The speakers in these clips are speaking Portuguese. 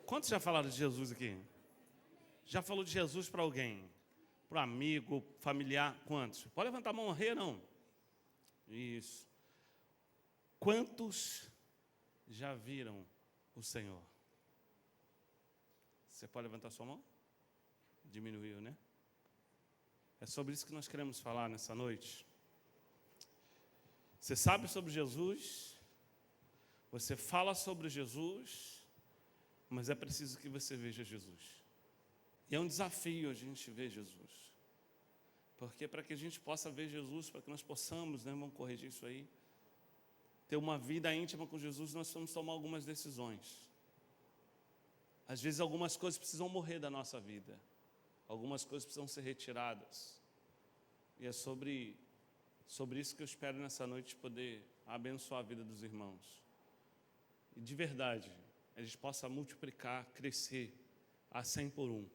Quantos já falaram de Jesus aqui? Já falou de Jesus para alguém? Para um amigo, familiar? Quantos? Pode levantar a mão, rei, não. Isso. Quantos já viram o Senhor? Você pode levantar sua mão? Diminuiu, né? É sobre isso que nós queremos falar nessa noite. Você sabe sobre Jesus, você fala sobre Jesus, mas é preciso que você veja Jesus. E é um desafio a gente ver Jesus. Porque para que a gente possa ver Jesus, para que nós possamos, né, vamos corrigir isso aí, ter uma vida íntima com Jesus, nós vamos tomar algumas decisões. Às vezes algumas coisas precisam morrer da nossa vida. Algumas coisas precisam ser retiradas. E é sobre isso que eu espero nessa noite poder abençoar a vida dos irmãos. E de verdade, a gente possa multiplicar, crescer a 100 por 1.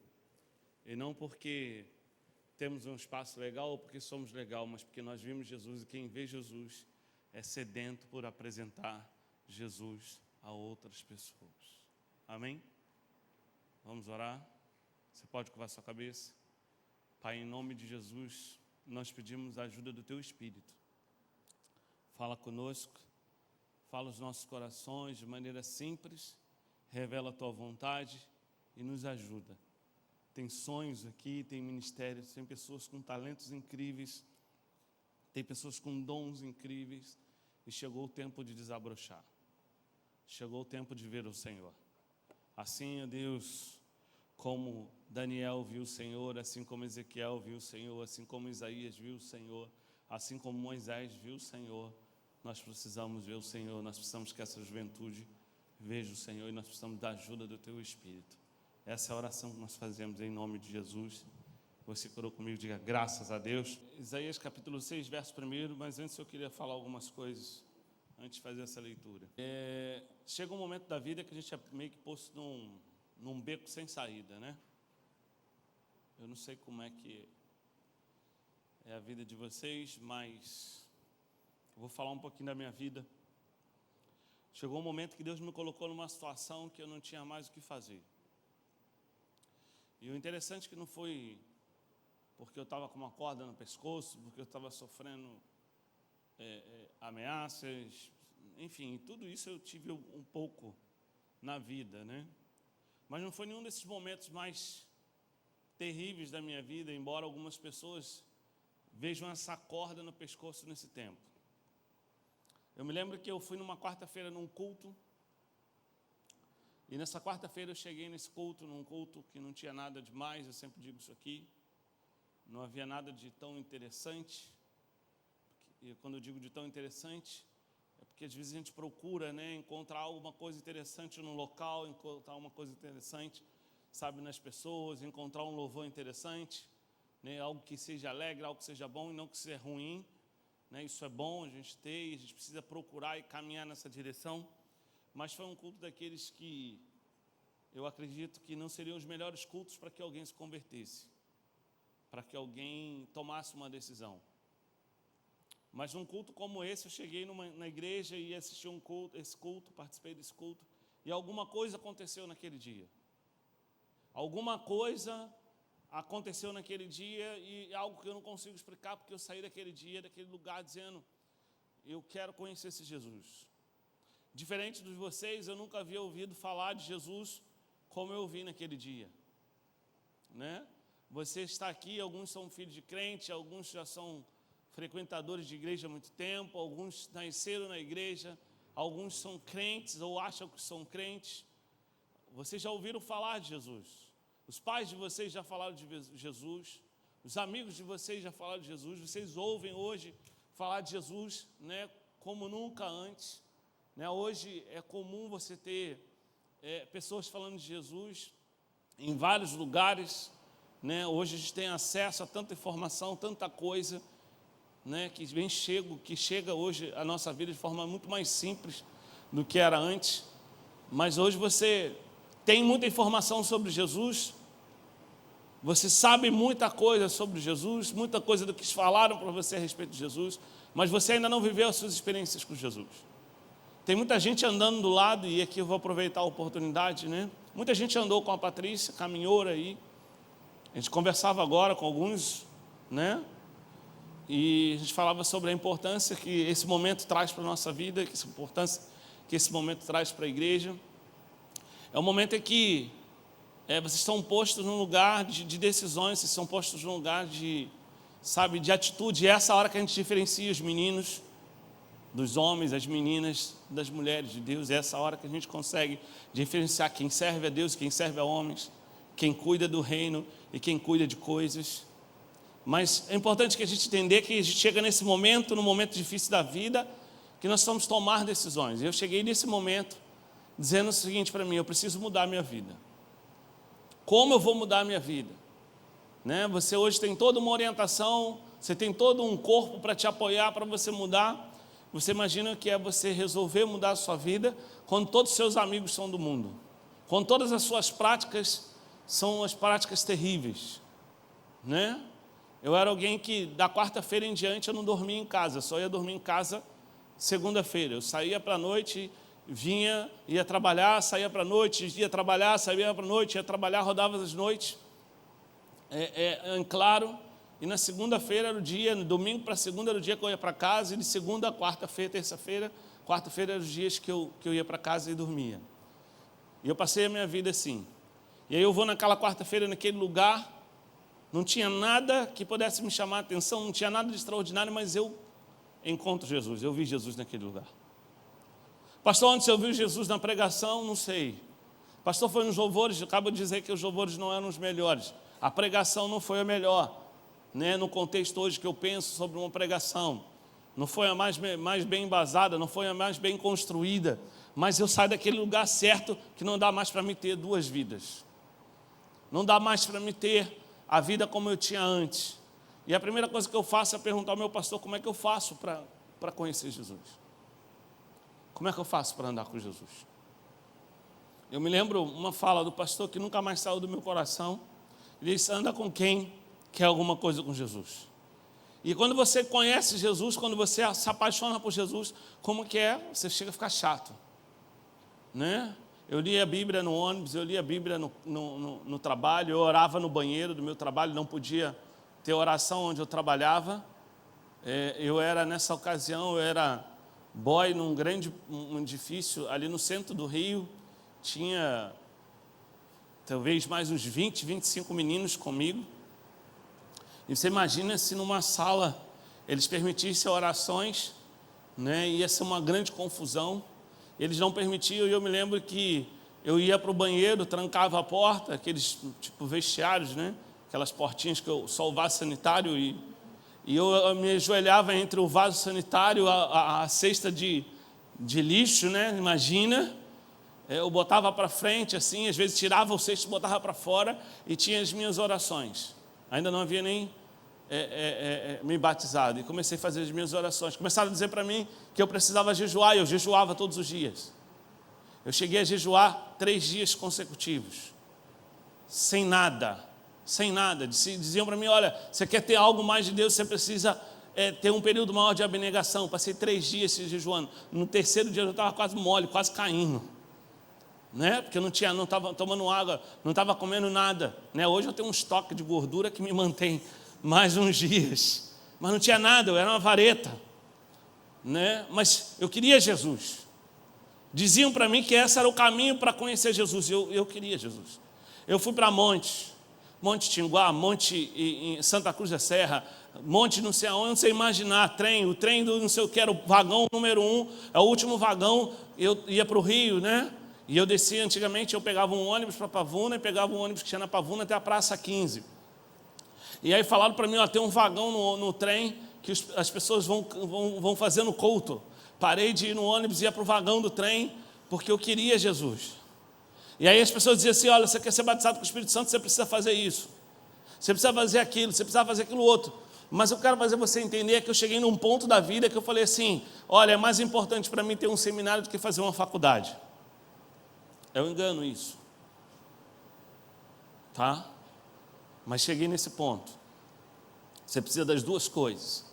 E não porque temos um espaço legal ou porque somos legal, mas porque nós vimos Jesus e quem vê Jesus é sedento por apresentar Jesus a outras pessoas. Amém? Vamos orar? Você pode curvar sua cabeça? Pai, em nome de Jesus, nós pedimos a ajuda do Teu Espírito. Fala conosco, fala os nossos corações de maneira simples, revela a Tua vontade e nos ajuda. Tem sonhos aqui, tem ministérios, tem pessoas com talentos incríveis, tem pessoas com dons incríveis e chegou o tempo de desabrochar. Chegou o tempo de ver o Senhor. Assim, ó Deus, como Daniel viu o Senhor, assim como Ezequiel viu o Senhor, assim como Isaías viu o Senhor, assim como Moisés viu o Senhor, nós precisamos ver o Senhor, nós precisamos que essa juventude veja o Senhor e nós precisamos da ajuda do Teu Espírito. Essa é a oração que nós fazemos em nome de Jesus. Você orou comigo, diga graças a Deus. Isaías capítulo 6, verso 1, mas antes eu queria falar algumas coisas, antes de fazer essa leitura. Chega um momento da vida que a gente é meio que posto num beco sem saída, né? Eu não sei como é que é a vida de vocês, mas eu vou falar um pouquinho da minha vida. Chegou um momento que Deus me colocou numa situação que eu não tinha mais o que fazer. E o interessante é que não foi porque eu estava com uma corda no pescoço, porque eu estava sofrendo ameaças, enfim, tudo isso eu tive um pouco na vida, né? Mas não foi nenhum desses momentos mais terríveis da minha vida, embora algumas pessoas vejam essa corda no pescoço nesse tempo. Eu me lembro que eu fui numa quarta-feira num culto, e nessa quarta-feira eu cheguei nesse culto, num culto que não tinha nada demais, eu sempre digo isso aqui, não havia nada de tão interessante. E quando eu digo de tão interessante, é porque às vezes a gente procura, né, encontrar alguma coisa interessante no local, encontrar uma coisa interessante, sabe, nas pessoas, encontrar um louvor interessante, né, algo que seja alegre, algo que seja bom e não que seja ruim, né, isso é bom a gente ter, a gente precisa procurar e caminhar nessa direção. Mas foi um culto daqueles que eu acredito que não seriam os melhores cultos para que alguém se convertesse, para que alguém tomasse uma decisão. Mas num culto como esse, eu cheguei na igreja e assisti esse culto, participei desse culto, e alguma coisa aconteceu naquele dia. Alguma coisa aconteceu naquele dia e algo que eu não consigo explicar, porque eu saí daquele dia, daquele lugar, dizendo, eu quero conhecer esse Jesus. Diferente de vocês, eu nunca havia ouvido falar de Jesus como eu ouvi naquele dia, né? Você está aqui, alguns são filhos de crente, alguns já são frequentadores de igreja há muito tempo, alguns nasceram na igreja, alguns são crentes ou acham que são crentes. Vocês já ouviram falar de Jesus, os pais de vocês já falaram de Jesus, os amigos de vocês já falaram de Jesus, vocês ouvem hoje falar de Jesus, né, como nunca antes. Hoje é comum você ter pessoas falando de Jesus em vários lugares, né? Hoje a gente tem acesso a tanta informação, tanta coisa, né, que chega hoje à nossa vida de forma muito mais simples do que era antes. Mas hoje você tem muita informação sobre Jesus, você sabe muita coisa sobre Jesus, muita coisa do que falaram para você a respeito de Jesus, mas você ainda não viveu as suas experiências com Jesus. Tem muita gente andando do lado, e aqui eu vou aproveitar a oportunidade, né? Muita gente andou com a Patrícia, caminhou aí. A gente conversava agora com alguns, né? E a gente falava sobre a importância que esse momento traz para a nossa vida, que essa importância que esse momento traz para a igreja. É um momento em que vocês estão postos num lugar de decisões, vocês estão postos num lugar de atitude. E é essa hora que a gente diferencia os meninos dos homens, as meninas das mulheres de Deus. É essa hora que a gente consegue diferenciar quem serve a Deus, quem serve a homens, quem cuida do reino e quem cuida de coisas. Mas é importante que a gente entenda que a gente chega nesse momento, num momento difícil da vida, que nós vamos tomar decisões. Eu cheguei nesse momento dizendo o seguinte para mim: eu preciso mudar a minha vida. Como eu vou mudar a minha vida? Né? Você hoje tem toda uma orientação, você tem todo um corpo para te apoiar, para você mudar. Você imagina que é você resolver mudar a sua vida quando todos os seus amigos são do mundo, quando todas as suas práticas são as práticas terríveis, né? Eu era alguém que da quarta-feira em diante eu não dormia em casa, só ia dormir em casa segunda-feira. Eu saía para a noite, vinha, ia trabalhar, saía para a noite, ia trabalhar, saía para a noite, ia trabalhar, rodava as noites, claro. E na segunda-feira era o dia, no domingo para segunda era o dia que eu ia para casa, e de segunda a quarta-feira, terça-feira, quarta-feira eram os dias que eu ia para casa e dormia. E eu passei a minha vida assim. E aí eu vou naquela quarta-feira, naquele lugar, não tinha nada que pudesse me chamar a atenção, não tinha nada de extraordinário, mas eu encontro Jesus, eu vi Jesus naquele lugar. Pastor, onde você ouviu Jesus na pregação? Não sei. Pastor, foi nos louvores, eu acabo de dizer que os louvores não eram os melhores. A pregação não foi a melhor. Né, no contexto hoje que eu penso sobre uma pregação, não foi a mais bem embasada, não foi a mais bem construída, mas eu saio daquele lugar certo que não dá mais para me ter duas vidas, não dá mais para me ter a vida como eu tinha antes. E a primeira coisa que eu faço é perguntar ao meu pastor: como é que eu faço para conhecer Jesus? Como é que eu faço para andar com Jesus? Eu me lembro uma fala do pastor que nunca mais saiu do meu coração. Ele disse: anda com quem quer alguma coisa com Jesus. E quando você conhece Jesus, quando você se apaixona por Jesus, como que é? Você chega a ficar chato, né? Eu lia a Bíblia no ônibus, eu lia a Bíblia no trabalho, eu orava no banheiro do meu trabalho, não podia ter oração onde eu trabalhava. Eu era, nessa ocasião, eu era boy num grande edifício ali no centro do Rio, tinha talvez mais uns 20, 25 meninos comigo. E você imagina se numa sala eles permitissem orações, né? Ia ser uma grande confusão. Eles não permitiam, e eu me lembro que eu ia para o banheiro, trancava a porta, aqueles tipo vestiários, né? Aquelas portinhas que só o vaso sanitário, e eu me ajoelhava entre o vaso sanitário, a cesta de lixo, né? Imagina. Eu botava para frente assim, às vezes tirava o cesto e botava para fora, e tinha as minhas orações. Ainda não havia nem me batizado, e comecei a fazer as minhas orações. Começaram a dizer para mim que eu precisava jejuar, e eu jejuava todos os dias. Eu cheguei a jejuar 3 dias consecutivos, sem nada. Diziam para mim: olha, você quer ter algo mais de Deus, você precisa ter um período maior de abnegação. Passei 3 dias jejuando. No terceiro dia eu estava quase mole, quase caindo, né? Porque eu não estava tomando água, não estava comendo nada, né? Hoje eu tenho um estoque de gordura que me mantém mais uns dias, mas não tinha nada, eu era uma vareta, né? Mas eu queria Jesus. Diziam para mim que esse era o caminho para conhecer Jesus. Eu queria Jesus. Eu fui para Monte Tinguá, Monte em Santa Cruz da Serra, Monte não sei aonde, não sei imaginar, o trem do não sei o que, era o vagão número 1, é o último vagão. Eu ia para o Rio, né? E eu descia, antigamente eu pegava um ônibus para Pavuna, e pegava um ônibus que tinha na Pavuna até a Praça 15. E aí falaram para mim: ó, tem um vagão no trem que as pessoas vão fazendo culto. Parei de ir no ônibus e ia para o vagão do trem, porque eu queria Jesus. E aí as pessoas diziam assim: olha, você quer ser batizado com o Espírito Santo, você precisa fazer isso, você precisa fazer aquilo, você precisa fazer aquilo outro. Mas eu quero fazer você entender que eu cheguei num ponto da vida que eu falei assim: olha, é mais importante para mim ter um seminário do que fazer uma faculdade. É um engano isso, tá? Mas cheguei nesse ponto. Você precisa das duas coisas.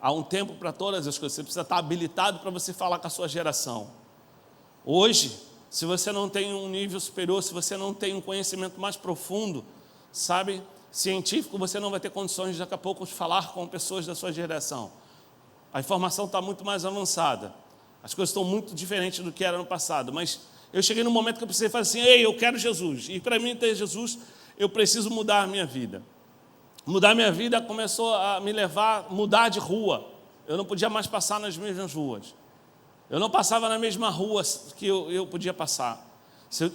Há um tempo para todas as coisas. Você precisa estar habilitado para você falar com a sua geração. Hoje, se você não tem um nível superior, se você não tem um conhecimento mais profundo, sabe, científico, você não vai ter condições de daqui a pouco de falar com pessoas da sua geração. A informação está muito mais avançada. As coisas estão muito diferentes do que era no passado. Mas eu cheguei num momento que eu precisei falar assim, ei, eu quero Jesus. E para mim ter Jesus, eu preciso mudar a minha vida. Mudar a minha vida começou a me levar a mudar de rua. Eu não podia mais passar nas mesmas ruas. Eu não passava na mesma rua que eu podia passar.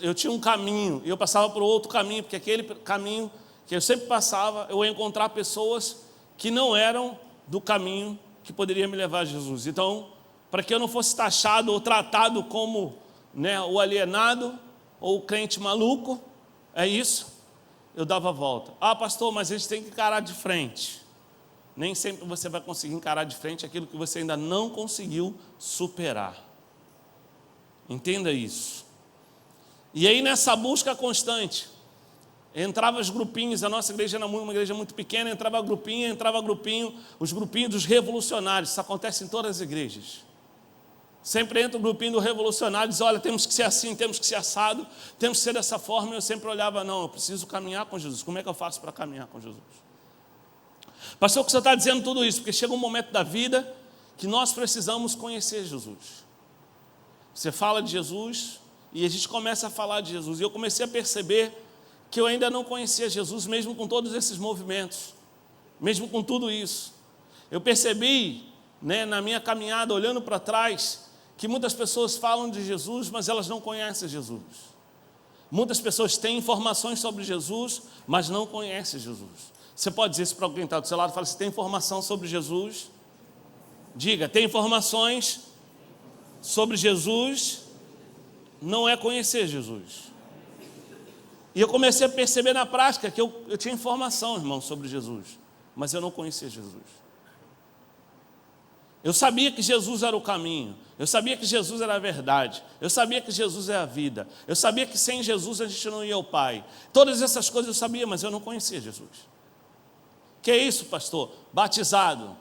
Eu tinha um caminho, e eu passava por outro caminho, porque aquele caminho que eu sempre passava, eu ia encontrar pessoas que não eram do caminho que poderia me levar a Jesus. Então, para que eu não fosse taxado ou tratado como, né, o alienado ou o crente maluco, é isso, eu dava a volta. Ah, pastor, mas a gente tem que encarar de frente. Nem sempre você vai conseguir encarar de frente aquilo que você ainda não conseguiu superar. Entenda isso. E aí nessa busca constante, entrava os grupinhos, a nossa igreja era uma igreja muito pequena, entrava grupinho, os grupinhos dos revolucionários, isso acontece em todas as igrejas. Sempre entra o grupinho do revolucionário, diz, olha, temos que ser assim, temos que ser assado, temos que ser dessa forma, e eu sempre olhava, não, eu preciso caminhar com Jesus, como é que eu faço para caminhar com Jesus? Pastor, o que você está dizendo tudo isso? Porque chega um momento da vida que nós precisamos conhecer Jesus. Você fala de Jesus, e a gente começa a falar de Jesus, e eu comecei a perceber que eu ainda não conhecia Jesus, mesmo com todos esses movimentos, mesmo com tudo isso. Eu percebi, né, na minha caminhada, olhando para trás, que muitas pessoas falam de Jesus, mas elas não conhecem Jesus. Muitas pessoas têm informações sobre Jesus, mas não conhecem Jesus. Você pode dizer isso para alguém que está do seu lado, fala, você tem informação sobre Jesus? Diga, tem informações sobre Jesus, não é conhecer Jesus. E eu comecei a perceber na prática que eu tinha informação, irmão, sobre Jesus, mas eu não conhecia Jesus. Eu sabia que Jesus era o caminho, eu sabia que Jesus era a verdade, eu sabia que Jesus é a vida, eu sabia que sem Jesus a gente não ia ao Pai. Todas essas coisas eu sabia, mas eu não conhecia Jesus. Que é isso, pastor? Batizado,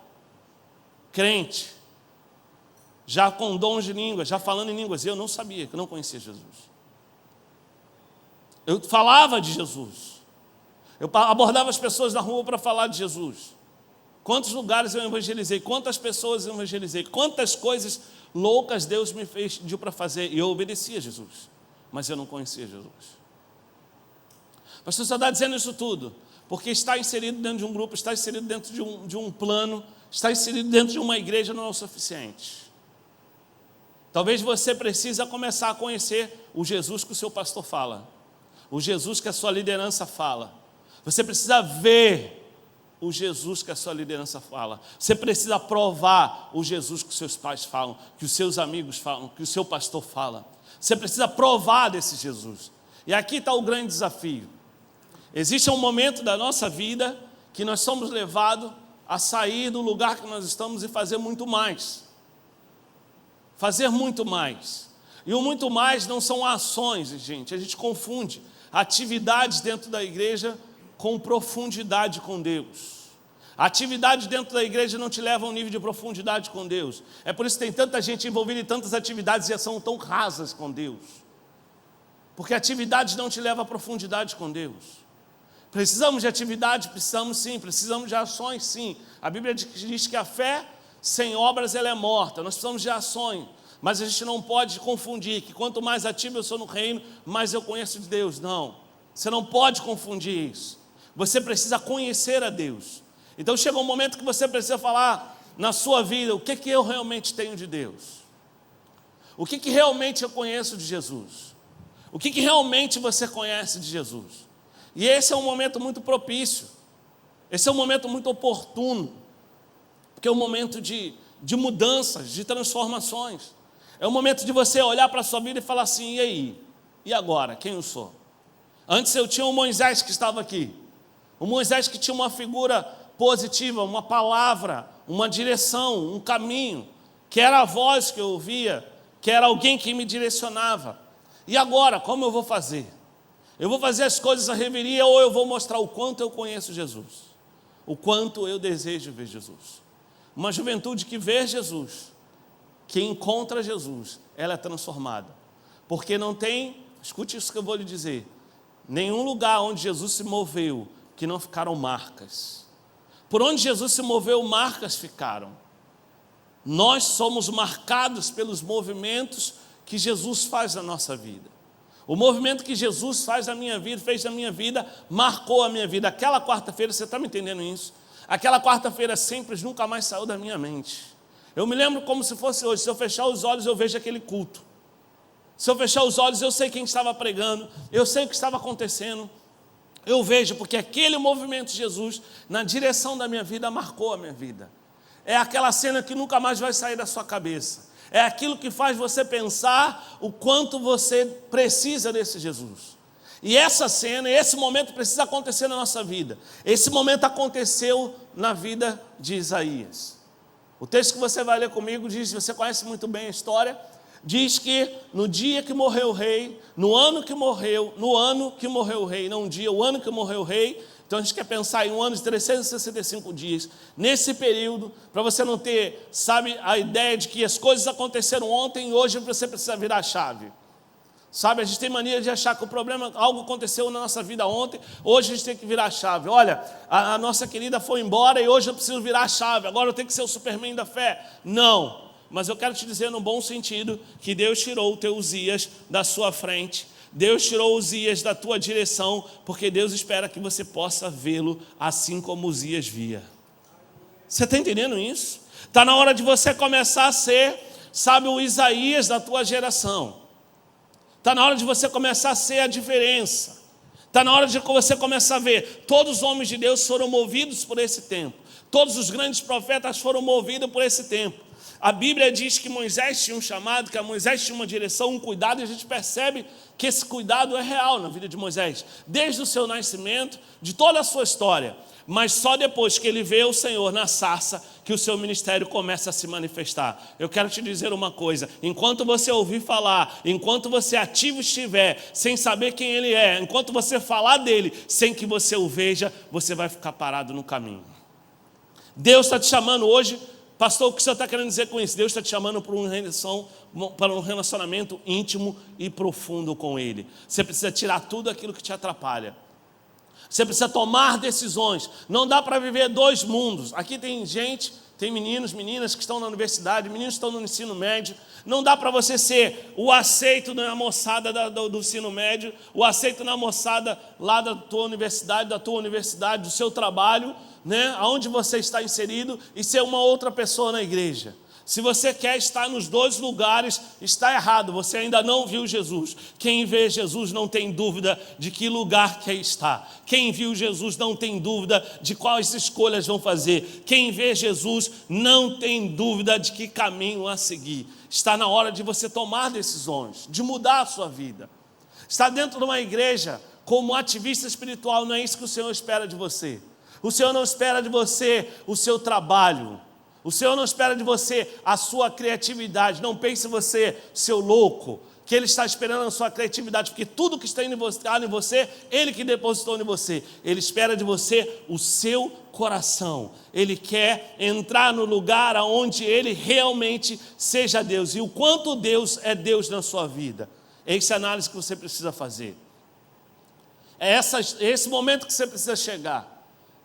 crente, já com dons de línguas, já falando em línguas, eu não sabia, que eu não conhecia Jesus. Eu falava de Jesus, eu abordava as pessoas na rua para falar de Jesus. Quantos lugares eu evangelizei, quantas pessoas eu evangelizei, quantas coisas loucas Deus me pediu para fazer, e eu obedecia a Jesus, mas eu não conhecia Jesus. Pastor, você está dizendo isso tudo, porque está inserido dentro de um grupo, está inserido dentro de um plano, está inserido dentro de uma igreja não é o suficiente. Talvez você precise começar a conhecer o Jesus que o seu pastor fala, o Jesus que a sua liderança fala. Você precisa ver o Jesus que a sua liderança fala. Você precisa provar o Jesus que os seus pais falam, que os seus amigos falam, que o seu pastor fala. Você precisa provar desse Jesus. E aqui está o grande desafio. Existe um momento da nossa vida que nós somos levados a sair do lugar que nós estamos e fazer muito mais. Fazer muito mais. E o muito mais não são ações, gente. A gente confunde atividades dentro da igreja com profundidade com Deus. A atividade dentro da igreja não te leva a um nível de profundidade com Deus. É por isso que tem tanta gente envolvida em tantas atividades e são tão rasas com Deus. Porque atividades não te levam a profundidade com Deus. Precisamos de atividade? Precisamos sim. Precisamos de ações? Sim. A Bíblia diz que a fé sem obras ela é morta. Nós precisamos de ações. Mas a gente não pode confundir que quanto mais ativo eu sou no reino, mais eu conheço de Deus. Não. Você não pode confundir isso. Você precisa conhecer a Deus. Então chega um momento que você precisa falar na sua vida, o que eu realmente tenho de Deus? O que realmente eu conheço de Jesus? O que realmente você conhece de Jesus? E esse é um momento muito propício, esse é um momento muito oportuno, porque é um momento de mudanças, de transformações. É um momento de você olhar para a sua vida e falar assim, e aí? E agora? Quem eu sou? Antes eu tinha o Moisés que estava aqui, o Moisés que tinha uma figura positiva, uma palavra, uma direção, um caminho, que era a voz que eu ouvia, que era alguém que me direcionava. E agora, como eu vou fazer? Eu vou fazer as coisas à reveria ou eu vou mostrar o quanto eu conheço Jesus? O quanto eu desejo ver Jesus? Uma juventude que vê Jesus, que encontra Jesus, ela é transformada. Porque não tem, escute isso que eu vou lhe dizer, nenhum lugar onde Jesus se moveu que não ficaram marcas. Por onde Jesus se moveu, marcas ficaram. Nós somos marcados pelos movimentos que Jesus faz na nossa vida. O movimento que Jesus faz na minha vida, fez na minha vida, marcou a minha vida. Aquela quarta-feira, você está me entendendo isso? Aquela quarta-feira simples nunca mais saiu da minha mente. Eu me lembro como se fosse hoje. Se eu fechar os olhos, eu vejo aquele culto. Se eu fechar os olhos, eu sei quem estava pregando, eu sei o que estava acontecendo. Eu vejo, porque aquele movimento de Jesus, na direção da minha vida, marcou a minha vida. É aquela cena que nunca mais vai sair da sua cabeça. É aquilo que faz você pensar o quanto você precisa desse Jesus. E essa cena, esse momento precisa acontecer na nossa vida. Esse momento aconteceu na vida de Isaías. O texto que você vai ler comigo diz, você conhece muito bem a história, diz que no dia que morreu o rei, no ano que morreu o rei, não um dia, o ano que morreu o rei. Então a gente quer pensar em um ano de 365 dias. Nesse período, para você não ter, sabe, a ideia de que as coisas aconteceram ontem e hoje você precisa virar a chave. Sabe, a gente tem mania de achar que o problema, algo aconteceu na nossa vida ontem, hoje a gente tem que virar a chave. Olha, a nossa querida foi embora e hoje eu preciso virar a chave, agora eu tenho que ser o Superman da fé. Não. Mas eu quero te dizer no bom sentido que Deus tirou o teu Uzias da sua frente, Deus tirou Uzias da tua direção, porque Deus espera que você possa vê-lo assim como Uzias via. Você está entendendo isso? Está na hora de você começar a ser, sabe, o Isaías da tua geração. Está na hora de você começar a ser a diferença. Está na hora de você começar a ver, todos os homens de Deus foram movidos por esse tempo. Todos os grandes profetas foram movidos por esse tempo. A Bíblia diz que Moisés tinha um chamado, que Moisés tinha uma direção, um cuidado, e a gente percebe que esse cuidado é real na vida de Moisés, desde o seu nascimento, de toda a sua história. Mas só depois que ele vê o Senhor na sarça, que o seu ministério começa a se manifestar. Eu quero te dizer uma coisa, enquanto você ouvir falar, enquanto você ativo estiver, sem saber quem ele é, enquanto você falar dele, sem que você o veja, você vai ficar parado no caminho. Deus está te chamando hoje. Pastor, o que o senhor está querendo dizer com isso? Deus está te chamando para um relacionamento íntimo e profundo com Ele. Você precisa tirar tudo aquilo que te atrapalha. Você precisa tomar decisões. Não dá para viver dois mundos. Aqui tem gente, tem meninos, meninas que estão na universidade, meninos que estão no ensino médio. Não dá para você ser o aceito na moçada do ensino médio, o aceito na moçada lá da tua universidade, do seu trabalho, né, aonde você está inserido, e ser uma outra pessoa na igreja. Se você quer estar nos dois lugares, está errado, você ainda não viu Jesus. Quem vê Jesus não tem dúvida de que lugar quer estar. Quem viu Jesus não tem dúvida de quais escolhas vão fazer. Quem vê Jesus não tem dúvida de que caminho a seguir. Está na hora de você tomar decisões, de mudar a sua vida. Está dentro de uma igreja como ativista espiritual, não é isso que o Senhor espera de você. O Senhor não espera de você o seu trabalho. O Senhor não espera de você a sua criatividade. Não pense você, seu louco, que Ele está esperando a sua criatividade, porque tudo que está em você, Ele que depositou em você. Ele espera de você o seu coração. Ele quer entrar no lugar onde Ele realmente seja Deus. E o quanto Deus é Deus na sua vida. É essa análise que você precisa fazer. É esse momento que você precisa chegar.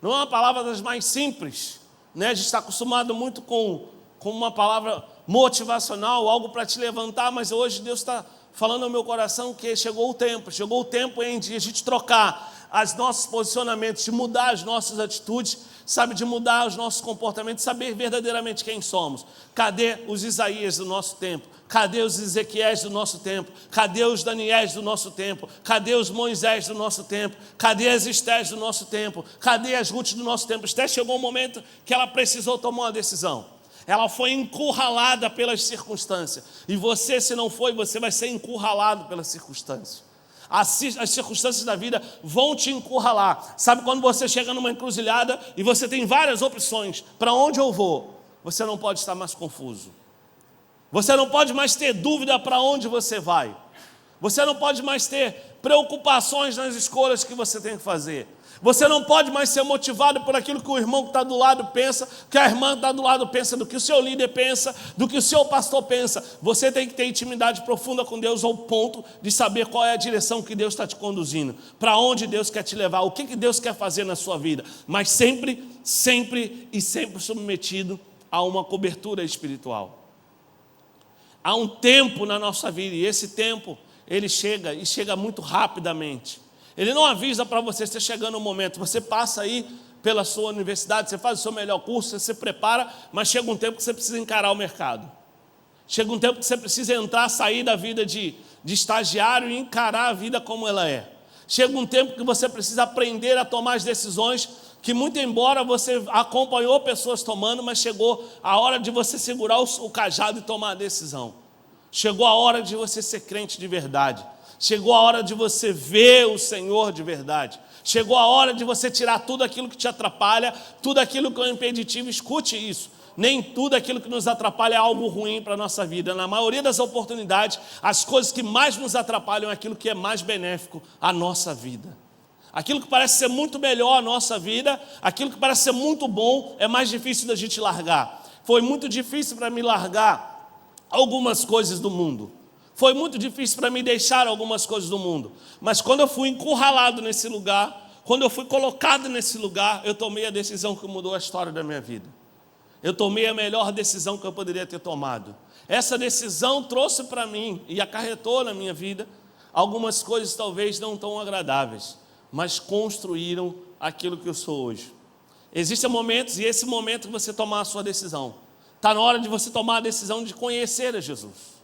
Não é uma palavra das mais simples, né? A gente está acostumado muito com uma palavra motivacional, algo para te levantar, mas hoje Deus está falando ao meu coração que chegou o tempo em de a gente trocar os nossos posicionamentos, de mudar as nossas atitudes, sabe, de mudar os nossos comportamentos, saber verdadeiramente quem somos. Cadê os Isaías do nosso tempo? Cadê os Ezequiéis do nosso tempo? Cadê os Daniéis do nosso tempo? Cadê os Moisés do nosso tempo? Cadê as Estés do nosso tempo? Cadê as Ruth do nosso tempo? Esté chegou um momento que ela precisou tomar uma decisão. Ela foi encurralada pelas circunstâncias. E você, se não foi, você vai ser encurralado pelas circunstâncias. As circunstâncias da vida vão te encurralar. Sabe quando você chega numa encruzilhada e você tem várias opções, para onde eu vou? Você não pode estar mais confuso. Você não pode mais ter dúvida para onde você vai. Você não pode mais ter preocupações nas escolhas que você tem que fazer. Você não pode mais ser motivado por aquilo que o irmão que está do lado pensa, que a irmã que está do lado pensa, do que o seu líder pensa, do que o seu pastor pensa. Você tem que ter intimidade profunda com Deus ao ponto de saber qual é a direção que Deus está te conduzindo, para onde Deus quer te levar, o que Deus quer fazer na sua vida. Mas sempre submetido a uma cobertura espiritual. Há um tempo na nossa vida, e esse tempo, ele chega, e chega muito rapidamente. Ele não avisa para você, está chegando o momento. Você passa aí pela sua universidade, você faz o seu melhor curso, você se prepara, mas chega um tempo que você precisa encarar o mercado. Chega um tempo que você precisa entrar, sair da vida de estagiário e encarar a vida como ela é. Chega um tempo que você precisa aprender a tomar as decisões que, muito embora você acompanhou pessoas tomando, mas chegou a hora de você segurar o cajado e tomar a decisão. Chegou a hora de você ser crente de verdade. Chegou a hora de você ver o Senhor de verdade. Chegou a hora de você tirar tudo aquilo que te atrapalha, tudo aquilo que é impeditivo. Escute isso. Nem tudo aquilo que nos atrapalha é algo ruim para a nossa vida. Na maioria das oportunidades, as coisas que mais nos atrapalham é aquilo que é mais benéfico à nossa vida. Aquilo que parece ser muito melhor à nossa vida, aquilo que parece ser muito bom, é mais difícil da gente largar. Foi muito difícil para mim largar algumas coisas do mundo. Foi muito difícil para mim deixar algumas coisas do mundo. Mas quando eu fui encurralado nesse lugar, quando eu fui colocado nesse lugar, eu tomei a decisão que mudou a história da minha vida. Eu tomei a melhor decisão que eu poderia ter tomado. Essa decisão trouxe para mim e acarretou na minha vida algumas coisas talvez não tão agradáveis, mas construíram aquilo que eu sou hoje. Existem momentos, e esse momento que você tomar a sua decisão, está na hora de você tomar a decisão de conhecer a Jesus.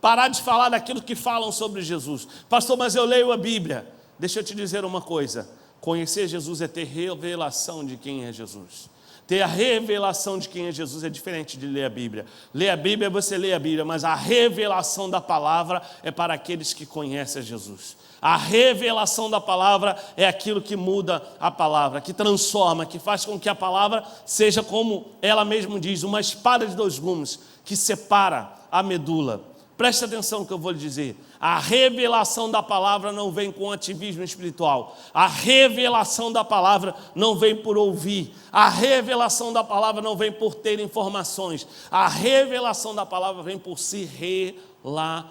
Parar de falar daquilo que falam sobre Jesus. Pastor, mas eu leio a Bíblia. Deixa eu te dizer uma coisa. Conhecer Jesus é ter revelação de quem é Jesus. Ter a revelação de quem é Jesus é diferente de ler a Bíblia. Ler a Bíblia, você lê a Bíblia, mas a revelação da palavra é para aqueles que conhecem a Jesus. A revelação da palavra é aquilo que muda a palavra, que transforma, que faz com que a palavra seja, como ela mesma diz, uma espada de dois gumes, que separa a medula. Preste atenção no que eu vou lhe dizer. A revelação da palavra não vem com ativismo espiritual. A revelação da palavra não vem por ouvir. A revelação da palavra não vem por ter informações. A revelação da palavra vem por se relacionar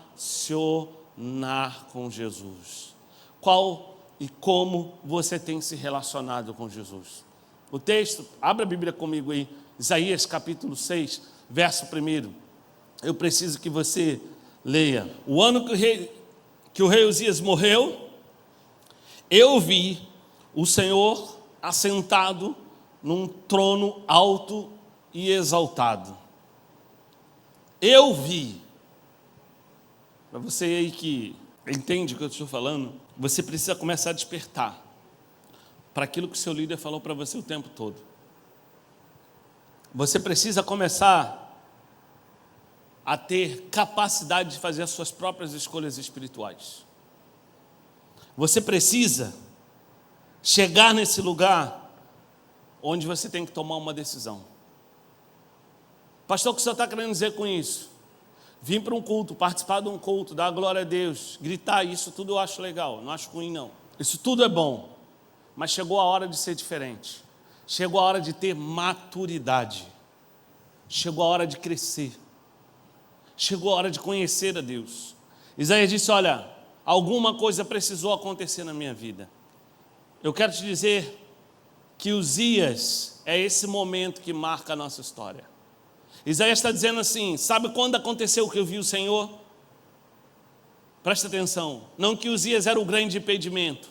com Jesus. Qual e como você tem se relacionado com Jesus? O texto, abra a Bíblia comigo aí, Isaías capítulo 6, verso 1. Eu preciso que você leia. O ano que o rei Uzias morreu, eu vi o Senhor assentado num trono alto e exaltado. Eu vi. Para você aí que entende o que eu estou falando, você precisa começar a despertar para aquilo que o seu líder falou para você o tempo todo. Você precisa começar a ter capacidade de fazer as suas próprias escolhas espirituais. Você precisa chegar nesse lugar onde você tem que tomar uma decisão. Pastor, o que o senhor está querendo dizer com isso? Vim para um culto, participar de um culto, dar glória a Deus, gritar, isso tudo eu acho legal, não acho ruim não. Isso tudo é bom, mas chegou a hora de ser diferente. Chegou a hora de ter maturidade. Chegou a hora de crescer. Chegou a hora de conhecer a Deus. Isaías disse, olha, alguma coisa precisou acontecer na minha vida. Eu quero te dizer que Uzias é esse momento que marca a nossa história. Isaías está dizendo assim, sabe quando aconteceu que eu vi o Senhor? Presta atenção, não que Uzias era o grande impedimento.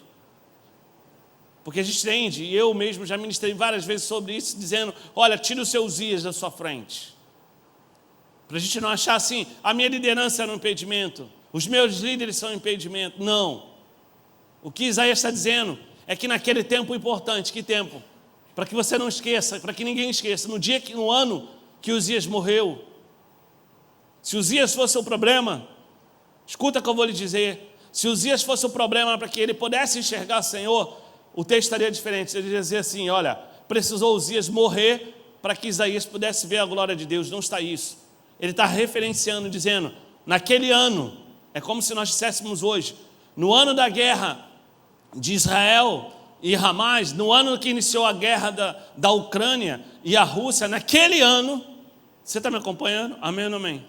Porque a gente entende, e eu mesmo já ministrei várias vezes sobre isso, dizendo, olha, tira os seus Uzias da sua frente. Para a gente não achar assim, a minha liderança era um impedimento, os meus líderes são um impedimento. Não. O que Isaías está dizendo é que naquele tempo importante, que tempo? Para que você não esqueça, para que ninguém esqueça, no ano que Uzias morreu, se Uzias fosse o problema, escuta o que eu vou lhe dizer, se Uzias fosse o problema para que ele pudesse enxergar o Senhor, o texto estaria diferente, ele ia dizer assim, olha, precisou Uzias morrer para que Isaías pudesse ver a glória de Deus, não está isso. Ele está referenciando, dizendo, naquele ano, é como se nós disséssemos hoje, no ano da guerra de Israel e Hamas, no ano que iniciou a guerra da Ucrânia e a Rússia, naquele ano, você está me acompanhando? Amém ou não amém?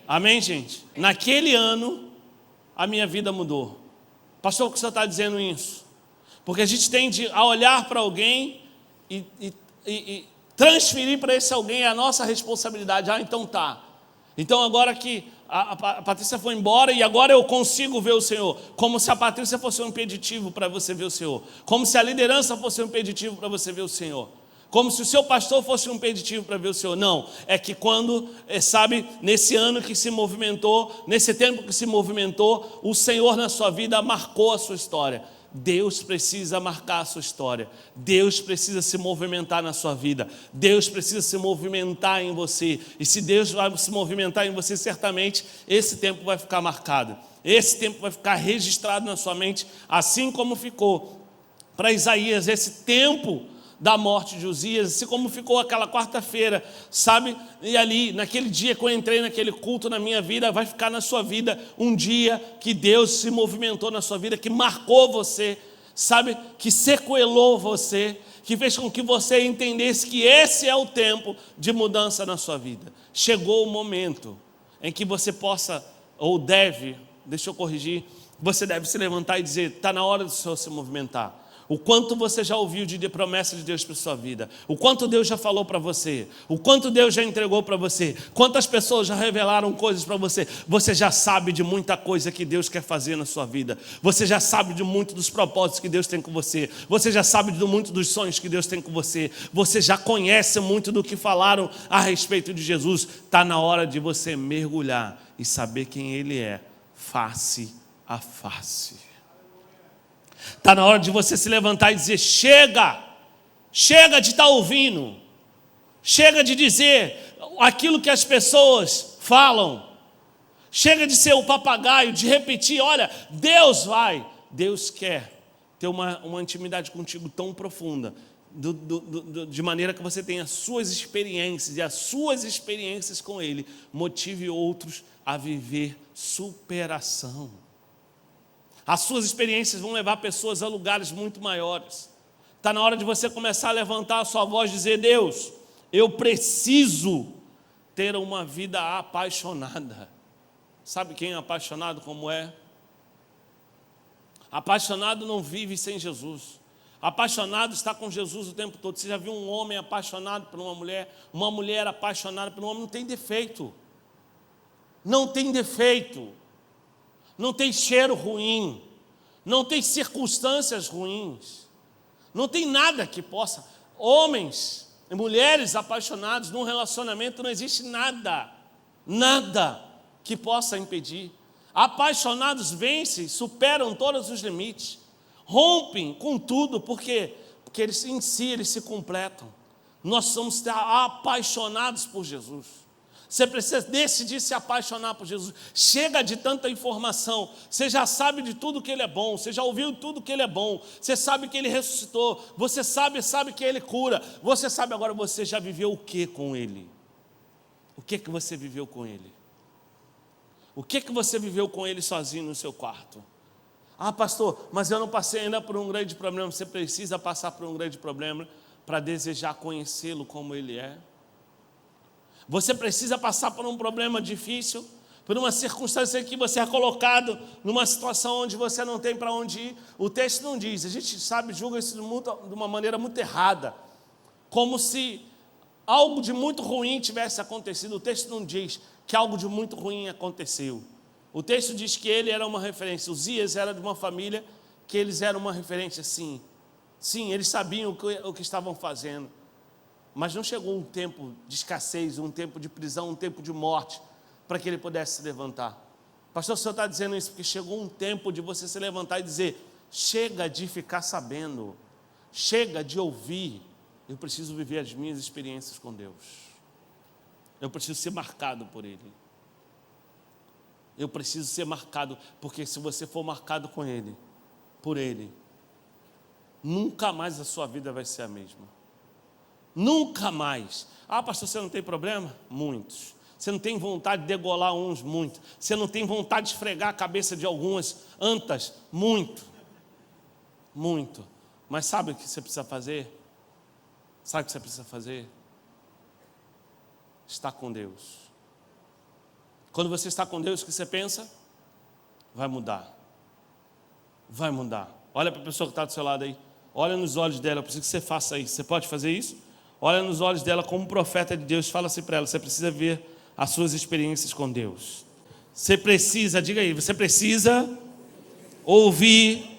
Amém, gente? Naquele ano, a minha vida mudou. Pastor, por que você está dizendo isso? Porque a gente tende a olhar para alguém e transferir para esse alguém a nossa responsabilidade. Então tá. Então agora que a Patrícia foi embora e agora eu consigo ver o Senhor. Como se a Patrícia fosse um impeditivo para você ver o Senhor. Como se a liderança fosse um impeditivo para você ver o Senhor. Como se o seu pastor fosse um impeditivo para ver o Senhor. Não, é que quando, nesse ano que se movimentou, nesse tempo que se movimentou, o Senhor na sua vida marcou a sua história. Deus precisa marcar a sua história. Deus precisa se movimentar na sua vida. Deus precisa se movimentar em você. E se Deus vai se movimentar em você, certamente esse tempo vai ficar marcado. Esse tempo vai ficar registrado na sua mente, assim como ficou para Isaías esse tempo da morte de Uzias, assim como ficou aquela quarta-feira, sabe? E ali, naquele dia que eu entrei naquele culto na minha vida, vai ficar na sua vida um dia que Deus se movimentou na sua vida, que marcou você, sabe? Que sequelou você, que fez com que você entendesse que esse é o tempo de mudança na sua vida. Chegou o momento em que você possa, ou deve, deixa eu corrigir, você deve se levantar e dizer, está na hora do Senhor se movimentar. O quanto você já ouviu de promessa de Deus para a sua vida, o quanto Deus já falou para você, o quanto Deus já entregou para você, quantas pessoas já revelaram coisas para você. Você já sabe de muita coisa que Deus quer fazer na sua vida, você já sabe de muito dos propósitos que Deus tem com você, você já sabe de muito dos sonhos que Deus tem com você, você já conhece muito do que falaram a respeito de Jesus. Está na hora de você mergulhar e saber quem Ele é, face a face. Está na hora de você se levantar e dizer, chega de estar ouvindo, chega de dizer aquilo que as pessoas falam, chega de ser o papagaio, de repetir, olha, Deus quer ter uma intimidade contigo tão profunda, de maneira que você tenha as suas experiências, e as suas experiências com Ele motive outros a viver superação. As suas experiências vão levar pessoas a lugares muito maiores. Está na hora de você começar a levantar a sua voz e dizer, Deus, eu preciso ter uma vida apaixonada. Sabe quem é apaixonado como é? Apaixonado não vive sem Jesus. Apaixonado está com Jesus o tempo todo. Você já viu um homem apaixonado por uma mulher apaixonada por um homem? Não tem defeito. Não tem defeito. Não tem cheiro ruim, não tem circunstâncias ruins, não tem nada que possa. Homens e mulheres apaixonados num relacionamento não existe nada que possa impedir. Apaixonados vencem, superam todos os limites, rompem com tudo, porque eles em si eles se completam. Nós somos apaixonados por Jesus. Você precisa decidir se apaixonar por Jesus. Chega de tanta informação. Você já sabe de tudo que Ele é bom. Você já ouviu tudo que Ele é bom. Você sabe que Ele ressuscitou. Você sabe que Ele cura. Você sabe agora, você já viveu o que com Ele? O que você viveu com Ele? O que você viveu com Ele sozinho no seu quarto? Ah, pastor, mas eu não passei ainda por um grande problema. Você precisa passar por um grande problema para desejar conhecê-lo como Ele é. Você precisa passar por um problema difícil, por uma circunstância que você é colocado numa situação onde você não tem para onde ir. O texto não diz, a gente sabe, julga isso de uma maneira muito errada, como se algo de muito ruim tivesse acontecido. O texto não diz que algo de muito ruim aconteceu. O texto diz que ele era uma referência. Uzias era de uma família que eles eram uma referência, sim. Sim, eles sabiam o que estavam fazendo. Mas não chegou um tempo de escassez, um tempo de prisão, um tempo de morte, para que ele pudesse se levantar. Pastor, o senhor está dizendo isso porque chegou um tempo de você se levantar e dizer, chega de ficar sabendo, chega de ouvir, eu preciso viver as minhas experiências com Deus. Eu preciso ser marcado por Ele. Eu preciso ser marcado, porque se você for marcado com Ele, por Ele, nunca mais a sua vida vai ser a mesma. Nunca mais. Ah, pastor, você não tem problema? Muitos. Você não tem vontade de degolar uns? Muito. Você não tem vontade de esfregar a cabeça de algumas antas? Muito. Muito. Mas sabe o que você precisa fazer? Sabe o que você precisa fazer? Estar com Deus. Quando você está com Deus, o que você pensa? Vai mudar. Vai mudar. Olha para a pessoa que está do seu lado aí. Olha nos olhos dela. Eu preciso que você faça isso. Você pode fazer isso? Olha nos olhos dela como profeta de Deus. Fala assim para ela. Você precisa ver as suas experiências com Deus. Você precisa, diga aí. Você precisa ouvir,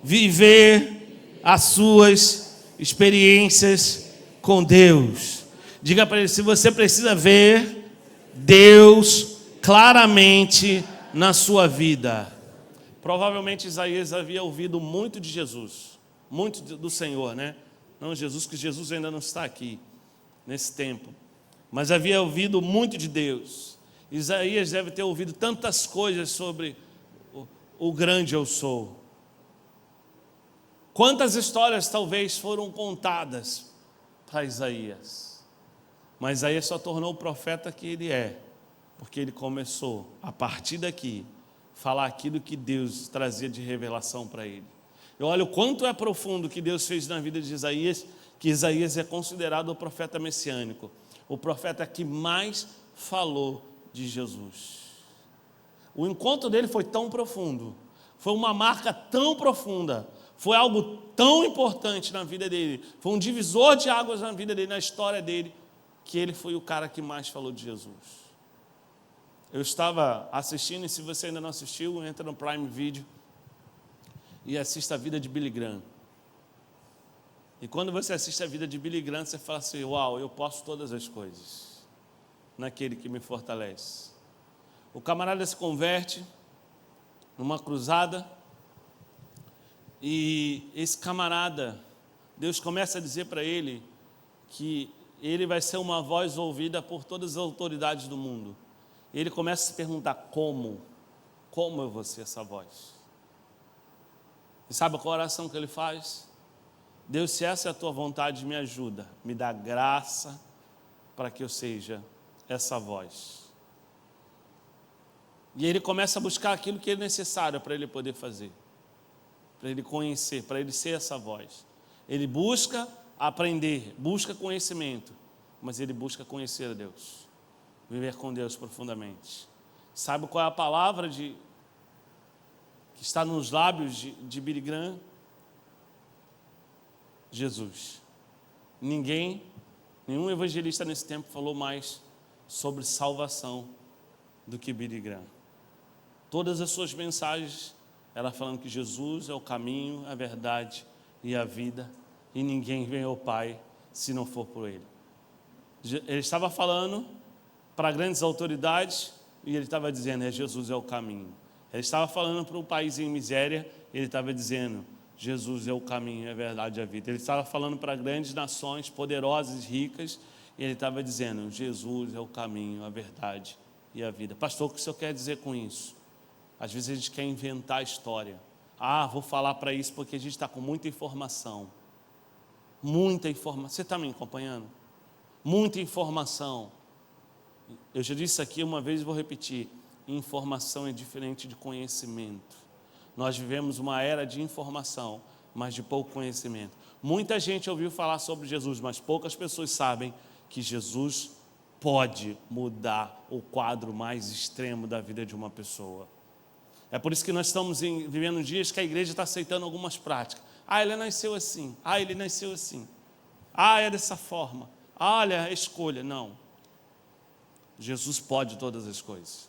viver as suas experiências com Deus. Diga para ele, se você precisa ver Deus claramente na sua vida. Provavelmente Isaías havia ouvido muito de Jesus, muito do Senhor, né? Não Jesus, que Jesus ainda não está aqui, nesse tempo. Mas havia ouvido muito de Deus. Isaías deve ter ouvido tantas coisas sobre o grande eu sou. Quantas histórias talvez foram contadas para Isaías. Mas Isaías só tornou o profeta que ele é, porque ele começou, a partir daqui, falar aquilo que Deus trazia de revelação para ele. Eu olho o quanto é profundo o que Deus fez na vida de Isaías, que Isaías é considerado o profeta messiânico, o profeta que mais falou de Jesus. O encontro dele foi tão profundo, foi uma marca tão profunda, foi algo tão importante na vida dele, foi um divisor de águas na vida dele, na história dele, que ele foi o cara que mais falou de Jesus. Eu estava assistindo, e se você ainda não assistiu, entra no Prime Video e assista a vida de Billy Graham. E quando você assiste a vida de Billy Graham, você fala assim, uau, eu posso todas as coisas naquele que me fortalece. O camarada se converte numa cruzada e esse camarada, Deus começa a dizer para ele que ele vai ser uma voz ouvida por todas as autoridades do mundo. Ele começa a se perguntar como eu vou ser essa voz? E sabe qual a oração que ele faz? Deus, se essa é a tua vontade, me ajuda, me dá graça para que eu seja essa voz. E ele começa a buscar aquilo que é necessário para ele poder fazer, para ele conhecer, para ele ser essa voz. Ele busca aprender, busca conhecimento, mas ele busca conhecer a Deus. Viver com Deus profundamente. Sabe qual é a palavra que está nos lábios de Billy Graham? Jesus. Nenhum evangelista nesse tempo falou mais sobre salvação do que Billy Graham. Todas as suas mensagens, ela falando que Jesus é o caminho, a verdade e a vida, e ninguém vem ao Pai se não for por Ele. Ele estava falando para grandes autoridades, e ele estava dizendo, Jesus é o caminho. Ele estava falando para um país em miséria, ele estava dizendo, Jesus é o caminho, a verdade e a vida. Ele estava falando para grandes nações, poderosas, ricas, e ele estava dizendo, Jesus é o caminho, a verdade e a vida. Pastor, o que o senhor quer dizer com isso? Às vezes a gente quer inventar a história. Vou falar para isso porque a gente está com muita informação. Muita informação. Você está me acompanhando? Muita informação. Eu já disse aqui uma vez e vou repetir, informação é diferente de conhecimento. Nós vivemos uma era de informação, mas de pouco conhecimento. Muita gente ouviu falar sobre Jesus, mas poucas pessoas sabem que Jesus pode mudar o quadro mais extremo da vida de uma pessoa. É por isso que nós estamos vivendo dias que a igreja está aceitando algumas práticas. Ele nasceu assim, ele nasceu assim, é dessa forma, olha a escolha. Não. Jesus pode todas as coisas.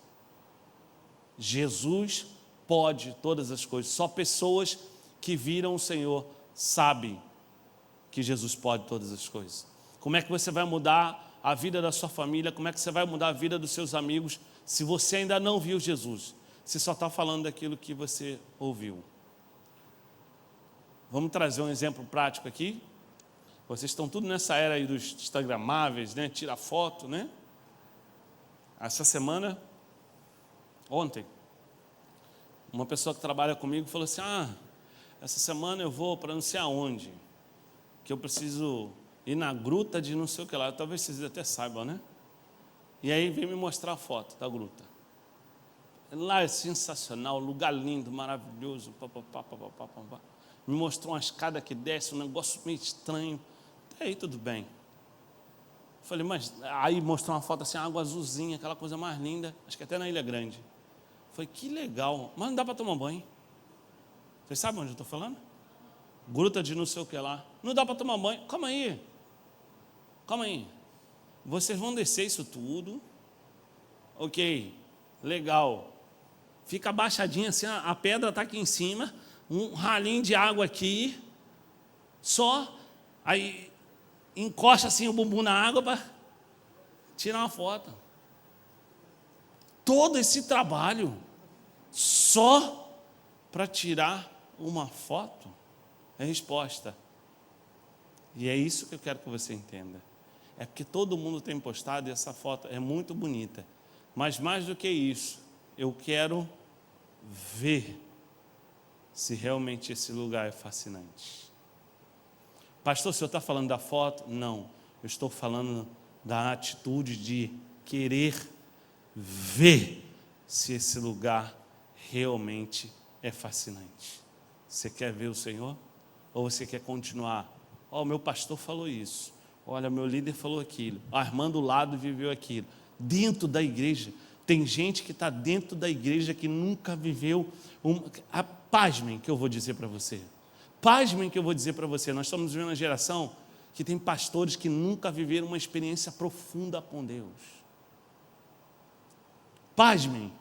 Jesus pode todas as coisas. Só pessoas que viram o Senhor sabem que Jesus pode todas as coisas. Como é que você vai mudar a vida da sua família? Como é que você vai mudar a vida dos seus amigos se você ainda não viu Jesus? Você só está falando daquilo que você ouviu. Vamos trazer um exemplo prático aqui. Vocês estão tudo nessa era aí dos instagramáveis, né? Tira foto, né? Essa semana, ontem, uma pessoa que trabalha comigo falou assim, essa semana eu vou para não sei aonde, que eu preciso ir na gruta de não sei o que lá, talvez vocês até saibam, né? E aí veio me mostrar a foto da gruta. Lá é sensacional, lugar lindo, maravilhoso. Papapá, papapá, papapá. Me mostrou uma escada que desce, um negócio meio estranho. Até aí tudo bem. Falei, mas aí mostrou uma foto assim, água azulzinha, aquela coisa mais linda, acho que até na Ilha Grande. Falei, que legal, mas não dá para tomar banho. Vocês sabem onde eu estou falando? Gruta de não sei o que lá. Não dá para tomar banho. Calma aí. Vocês vão descer isso tudo. Ok, legal. Fica abaixadinho assim, a pedra está aqui em cima, um ralinho de água aqui, só, aí encosta assim o bumbum na água para tirar uma foto. Todo esse trabalho só para tirar uma foto? É a resposta. E é isso que eu quero que você entenda. É porque todo mundo tem postado e essa foto é muito bonita. Mas mais do que isso, eu quero ver se realmente esse lugar é fascinante. Pastor, o senhor está falando da foto? Não, eu estou falando da atitude de querer ver se esse lugar realmente é fascinante. Você quer ver o Senhor? Ou você quer continuar? Ó, o meu pastor falou isso. Olha, meu líder falou aquilo. A irmã do lado viveu aquilo. Dentro da igreja, tem gente que está dentro da igreja que nunca viveu. Pasmem que eu vou dizer para você. Pasmem que eu vou dizer para você. Nós estamos vivendo uma geração que tem pastores que nunca viveram uma experiência profunda com Deus. Pasmem.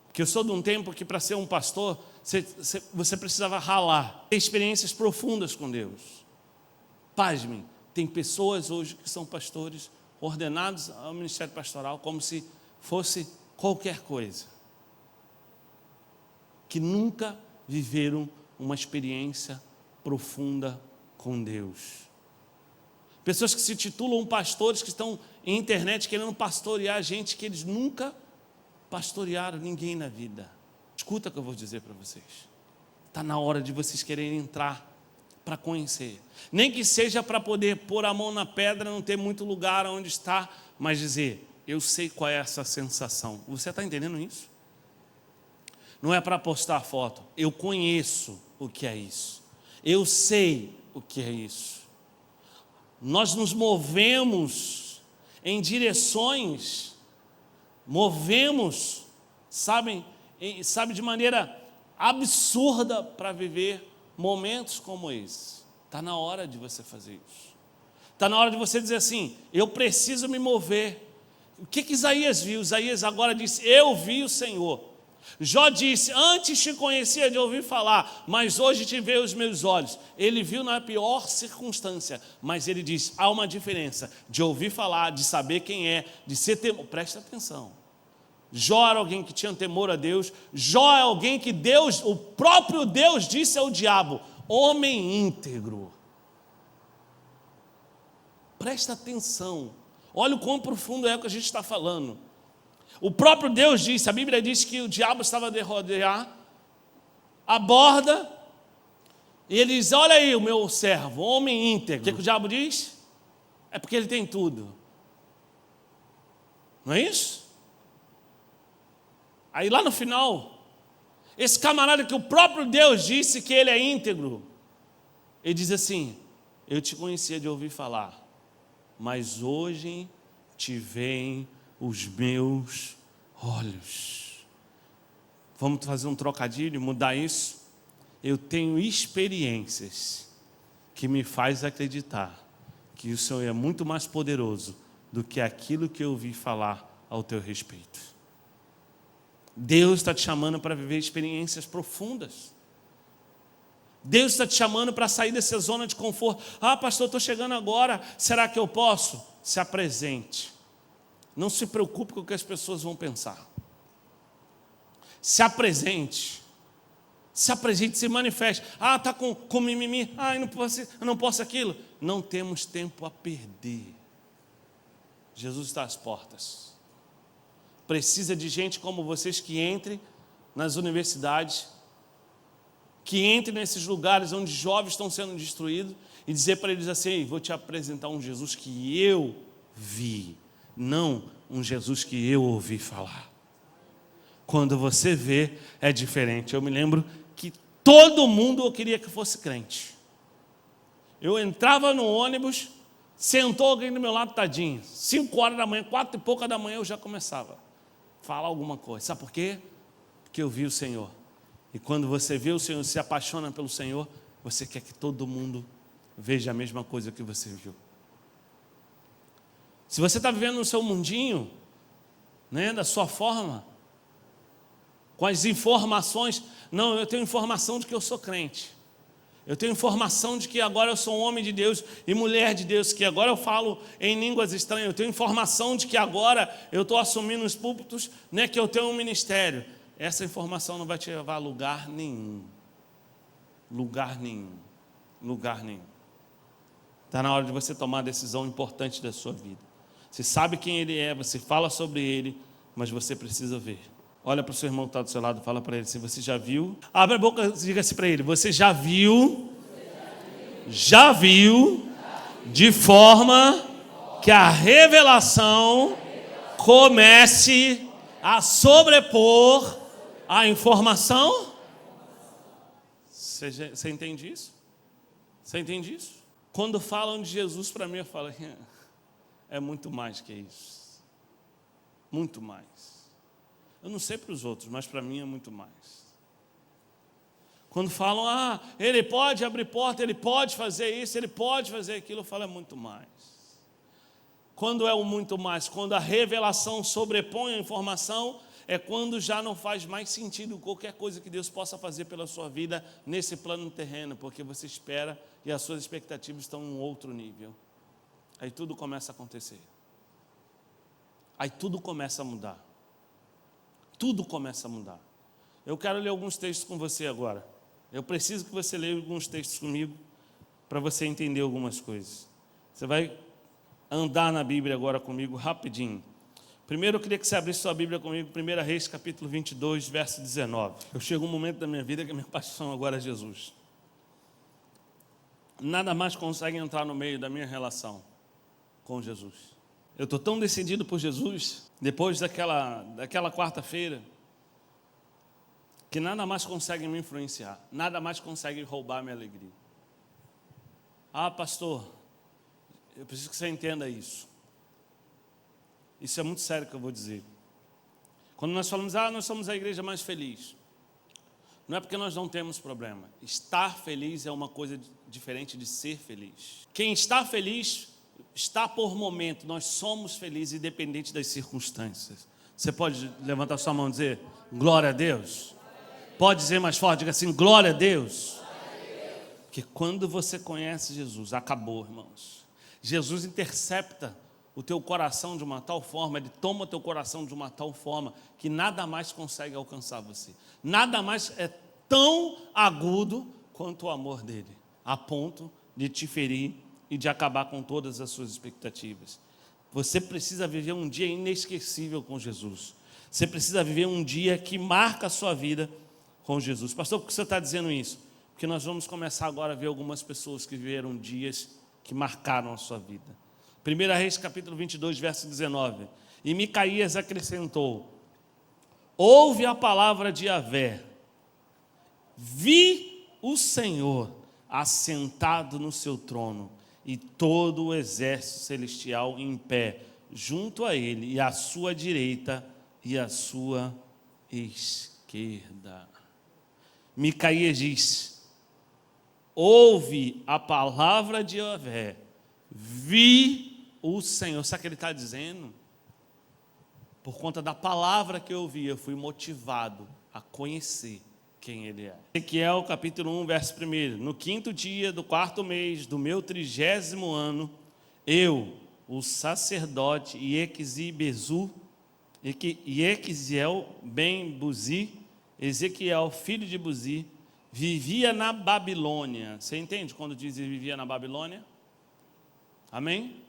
Porque eu sou de um tempo que para ser um pastor, você precisava ralar, ter experiências profundas com Deus. Pasmem. Tem pessoas hoje que são pastores ordenados ao ministério pastoral como se fosse qualquer coisa, que nunca viveram uma experiência profunda com Deus. Pessoas que se titulam pastores, que estão em internet querendo pastorear gente que eles nunca pastorearam ninguém na vida. Escuta o que eu vou dizer para vocês. Está na hora de vocês quererem entrar para conhecer. Nem que seja para poder pôr a mão na pedra, não ter muito lugar onde está, mas dizer, eu sei qual é essa sensação. Você está entendendo isso? Não é para postar foto. Eu conheço o que é isso. Eu sei o que é isso. Nós nos movemos em direções, sabe, de maneira absurda para viver momentos como esse. Está na hora de você fazer isso. Está na hora de você dizer assim, eu preciso me mover. O que Isaías viu? Isaías agora disse, eu vi o Senhor. Jó disse, antes te conhecia de ouvir falar, mas hoje te vejo os meus olhos. Ele viu na pior circunstância, mas ele diz, há uma diferença de ouvir falar, de saber quem é, de ser temor. Presta atenção. Jó era alguém que tinha temor a Deus. Jó é alguém que Deus, o próprio Deus disse ao diabo, homem íntegro. Presta atenção. Olha o quão profundo é o que a gente está falando. O próprio Deus disse, a Bíblia diz que o diabo estava a derrodear, aborda, e ele diz, olha aí o meu servo, homem íntegro. O que o diabo diz? É porque ele tem tudo. Não é isso? Aí lá no final, esse camarada que o próprio Deus disse que ele é íntegro, ele diz assim, eu te conhecia de ouvir falar, mas hoje te veem os meus olhos. Vamos fazer um trocadilho, mudar isso? Eu tenho experiências que me faz acreditar que o Senhor é muito mais poderoso do que aquilo que eu ouvi falar ao teu respeito. Deus está te chamando para viver experiências profundas. Deus está te chamando para sair dessa zona de conforto. Ah, pastor, estou chegando agora, será que eu posso? Se apresente. Não se preocupe com o que as pessoas vão pensar. Se apresente. Se apresente, se manifeste. Ah, está com mimimi. Ah, eu não posso aquilo. Não temos tempo a perder. Jesus está às portas. Precisa de gente como vocês que entre nas universidades, que entre nesses lugares onde jovens estão sendo destruídos e dizer para eles assim, vou te apresentar um Jesus que eu vi, não um Jesus que eu ouvi falar. Quando você vê, é diferente. Eu me lembro que todo mundo eu queria que fosse crente. Eu entrava no ônibus, sentou alguém do meu lado, tadinho. 5 horas da manhã, 4 e pouca da manhã, eu já começava a falar alguma coisa. Sabe por quê? Porque eu vi o Senhor. E quando você vê o Senhor, se apaixona pelo Senhor, você quer que todo mundo veja a mesma coisa que você viu. Se você está vivendo no seu mundinho, né, da sua forma, com as informações, não, eu tenho informação de que eu sou crente. Eu tenho informação de que agora eu sou um homem de Deus e mulher de Deus, que agora eu falo em línguas estranhas. Eu tenho informação de que agora eu estou assumindo os púlpitos, né, que eu tenho um ministério. Essa informação não vai te levar a lugar nenhum. Lugar nenhum. Lugar nenhum. Está na hora de você tomar a decisão importante da sua vida. Você sabe quem Ele é, você fala sobre Ele, mas você precisa ver. Olha para o seu irmão que está do seu lado, fala para ele, se você já viu. Abre a boca, diga-se para ele, você já viu, de forma que a revelação comece a sobrepor a informação? Você entende isso? Você entende isso? Quando falam de Jesus para mim, eu falo, é muito mais que isso. Muito mais. Eu não sei para os outros, mas para mim é muito mais. Quando falam, ele pode abrir porta, ele pode fazer isso, ele pode fazer aquilo, eu falo, é muito mais. Quando é o muito mais? Quando a revelação sobrepõe a informação, é quando já não faz mais sentido qualquer coisa que Deus possa fazer pela sua vida nesse plano terreno, porque você espera e as suas expectativas estão em um outro nível. Aí tudo começa a acontecer. Aí tudo começa a mudar. Tudo começa a mudar. Eu quero ler alguns textos com você agora. Eu preciso que você leia alguns textos comigo para você entender algumas coisas. Você vai andar na Bíblia agora comigo rapidinho. Primeiro eu queria que você abrisse sua Bíblia comigo, 1 Reis, capítulo 22, verso 19. Eu chego um momento da minha vida que a minha paixão agora é Jesus. Nada mais consegue entrar no meio da minha relação com Jesus. Eu estou tão decidido por Jesus, depois daquela quarta-feira, que nada mais consegue me influenciar, nada mais consegue roubar minha alegria. Pastor, eu preciso que você entenda isso. Isso é muito sério que eu vou dizer. Quando nós falamos, nós somos a igreja mais feliz, não é porque nós não temos problema. Estar feliz é uma coisa diferente de ser feliz. Quem está feliz está por momento, nós somos felizes independente das circunstâncias. Você pode levantar sua mão e dizer, glória a Deus? Pode dizer mais forte, diga assim, glória a Deus. Porque quando você conhece Jesus, acabou, irmãos. Jesus intercepta o teu coração de uma tal forma, Ele toma o teu coração de uma tal forma, que nada mais consegue alcançar você. Nada mais é tão agudo quanto o amor dEle, a ponto de te ferir e de acabar com todas as suas expectativas. Você precisa viver um dia inesquecível com Jesus. Você precisa viver um dia que marca a sua vida com Jesus. Pastor, por que você está dizendo isso? Porque nós vamos começar agora a ver algumas pessoas que viveram dias que marcaram a sua vida. 1 Reis, capítulo 22, verso 19. E Micaías acrescentou, ouve a palavra de Yahvé. Vi o Senhor assentado no seu trono, e todo o exército celestial em pé, junto a ele, e à sua direita e à sua esquerda. Micaías diz, ouve a palavra de Yahvé, vi o Senhor. Sabe o que ele está dizendo? Por conta da palavra que eu ouvi, eu fui motivado a conhecer quem Ele é. Ezequiel capítulo 1, verso 1. No 5º dia do 4º mês do meu 30º ano, eu, o sacerdote Iequiziel ben Buzi, Ezequiel, filho de Buzi, vivia na Babilônia. Você entende quando diz vivia na Babilônia? Amém?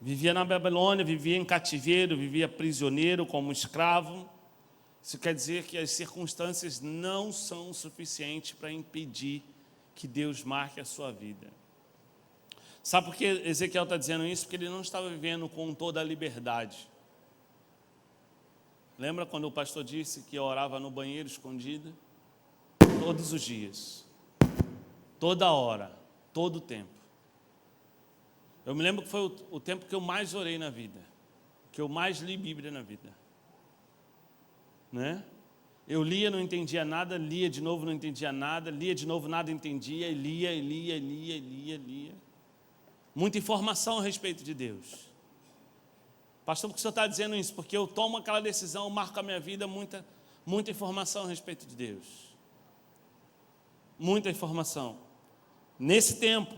Vivia na Babilônia, vivia em cativeiro, vivia prisioneiro como escravo. Isso quer dizer que as circunstâncias não são suficientes para impedir que Deus marque a sua vida. Sabe por que Ezequiel está dizendo isso? Porque ele não estava vivendo com toda a liberdade. Lembra quando o pastor disse que eu orava no banheiro escondido? Todos os dias, toda hora, todo o tempo. Eu me lembro que foi o tempo que eu mais orei na vida, que eu mais li Bíblia na vida, né? Eu lia, não entendia nada, lia de novo, não entendia nada, lia de novo, nada entendia, e lia. Muita informação a respeito de Deus. Pastor, por que o senhor está dizendo isso? Porque eu tomo aquela decisão, marco a minha vida, muita informação a respeito de Deus. Muita informação. Nesse tempo,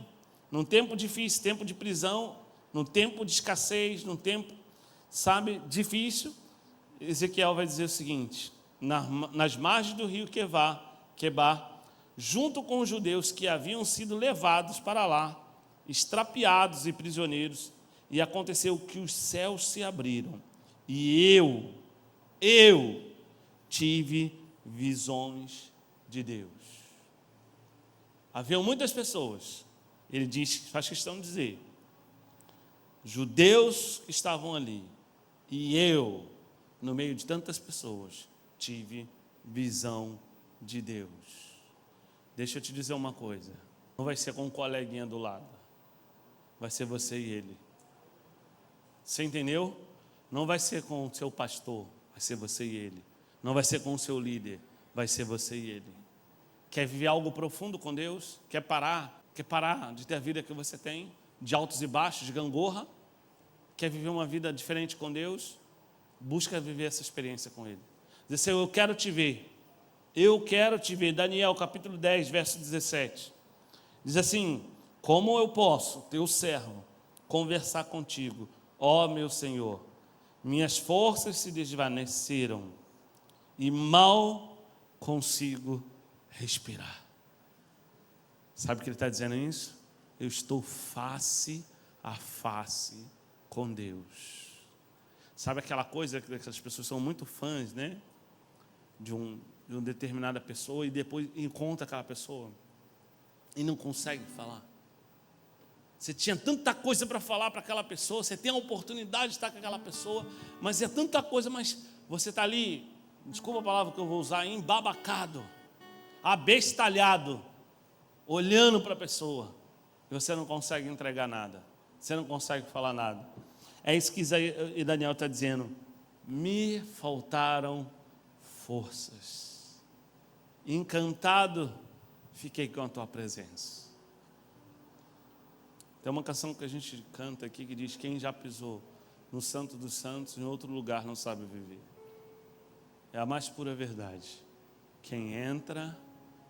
num tempo difícil, tempo de prisão, num tempo de escassez, num tempo, difícil, Ezequiel vai dizer o seguinte: nas margens do rio Quebar, junto com os judeus que haviam sido levados para lá, extrapiados e prisioneiros, e aconteceu que os céus se abriram, e eu tive visões de Deus. Haviam muitas pessoas, ele faz questão de dizer, judeus que estavam ali, e eu, no meio de tantas pessoas, tive visão de Deus. Deixa eu te dizer uma coisa, não vai ser com um coleguinha do lado, vai ser você e ele. Você entendeu? Não vai ser com o seu pastor, vai ser você e ele. Não vai ser com o seu líder, vai ser você e ele. Quer viver algo profundo com Deus? Quer parar de ter a vida que você tem? De altos e baixos, de gangorra? Quer viver uma vida diferente com Deus? Busca viver essa experiência com Ele. Diz assim: eu quero te ver. Eu quero te ver. Daniel, capítulo 10, verso 17. Diz assim: como eu posso, teu servo, conversar contigo, ó meu Senhor? Minhas forças se desvaneceram e mal consigo respirar. Sabe o que ele está dizendo isso? Eu estou face a face com Deus. Sabe aquela coisa que as pessoas são muito fãs, né? De uma determinada pessoa, e depois encontra aquela pessoa e não consegue falar. Você tinha tanta coisa para falar para aquela pessoa, você tem a oportunidade de estar com aquela pessoa, mas é tanta coisa, mas você está ali, desculpa a palavra que eu vou usar, embabacado, abestalhado, olhando para a pessoa, e você não consegue entregar nada, você não consegue falar nada. É isso que Daniel está dizendo: me faltaram forças, encantado fiquei com a tua presença. Tem uma canção que a gente canta aqui que diz: quem já pisou no Santo dos Santos, em outro lugar não sabe viver. É a mais pura verdade. Quem entra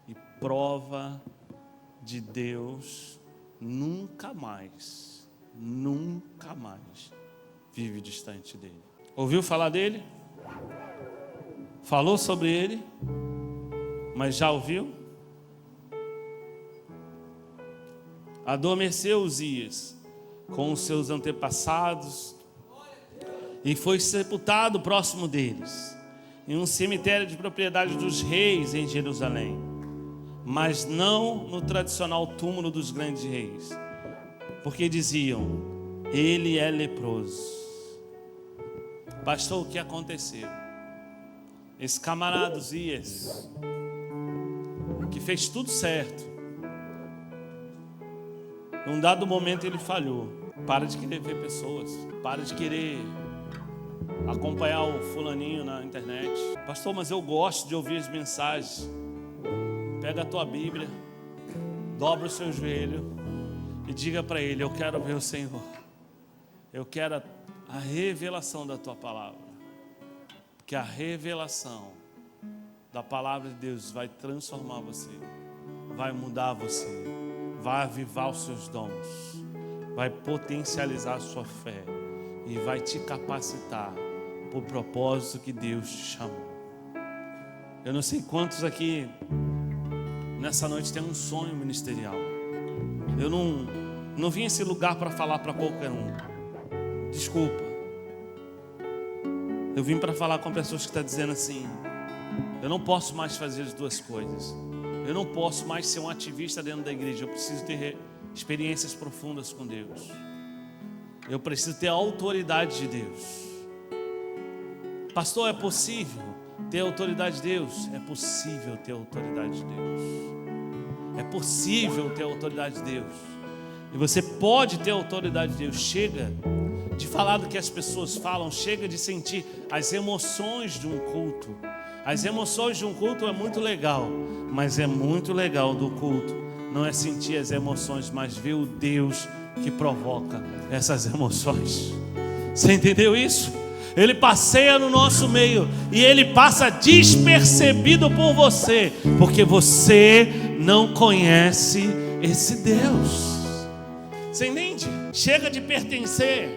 e prova de Deus, nunca mais vive distante dele. Ouviu falar dele? Falou sobre ele? Mas já ouviu? Adormeceu Uzias com os seus antepassados e foi sepultado próximo deles, em um cemitério de propriedade dos reis em Jerusalém, mas não no tradicional túmulo dos grandes reis, porque diziam: ele é leproso. Pastor, o que aconteceu? Esse camarada Uzias, que fez tudo certo, num dado momento ele falhou. Para de querer ver pessoas, para de querer acompanhar o fulaninho na internet. Pastor, mas eu gosto de ouvir as mensagens. Pega a tua Bíblia, dobra o seu joelho e diga para ele: eu quero ver o Senhor, eu quero a revelação da tua palavra, porque a revelação da palavra de Deus vai transformar você, vai mudar você, vai avivar os seus dons, vai potencializar a sua fé e vai te capacitar para o propósito que Deus te chamou. Eu não sei quantos aqui nessa noite tem um sonho ministerial. Eu não vim a esse lugar para falar para qualquer um. Desculpa. Eu vim para falar com pessoas que estão dizendo assim: eu não posso mais fazer as duas coisas. Eu não posso mais ser um ativista dentro da igreja. Eu preciso ter experiências profundas com Deus. Eu preciso ter a autoridade de Deus. Pastor, é possível ter autoridade de Deus? É possível ter autoridade de Deus. É possível ter autoridade de Deus. E você pode ter autoridade de Deus. Chega de falar do que as pessoas falam. Chega de sentir as emoções de um culto. As emoções de um culto é muito legal. Mas é muito legal do culto não é sentir as emoções, mas ver o Deus que provoca essas emoções. Você entendeu isso? Ele passeia no nosso meio e Ele passa despercebido por você, porque você não conhece esse Deus. Você entende? Chega de pertencer.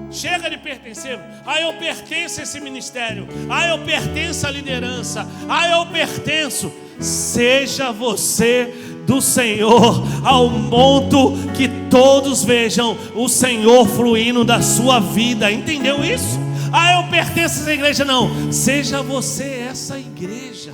Chega de pertencer. Eu pertenço a esse ministério. Eu pertenço à liderança. Eu pertenço. Seja você do Senhor, ao ponto que todos vejam o Senhor fluindo da sua vida. Entendeu isso? Eu pertenço a essa igreja. Não, seja você essa igreja.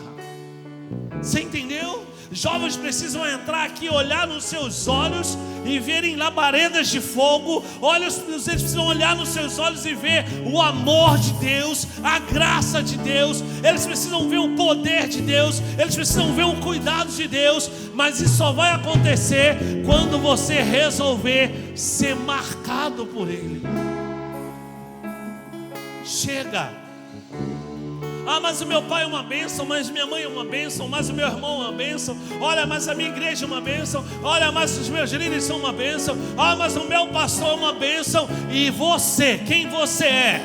Você entendeu? Jovens precisam entrar aqui, olhar nos seus olhos e verem labaredas de fogo. Eles precisam olhar nos seus olhos e ver o amor de Deus, a graça de Deus. Eles precisam ver o poder de Deus. Eles precisam ver o cuidado de Deus. Mas isso só vai acontecer quando você resolver ser marcado por Ele. Chega. Mas o meu pai é uma bênção, mas minha mãe é uma bênção, mas o meu irmão é uma bênção. Olha, mas a minha igreja é uma bênção. Olha, mas os meus líderes são uma bênção. Mas o meu pastor é uma bênção. E você, quem você é?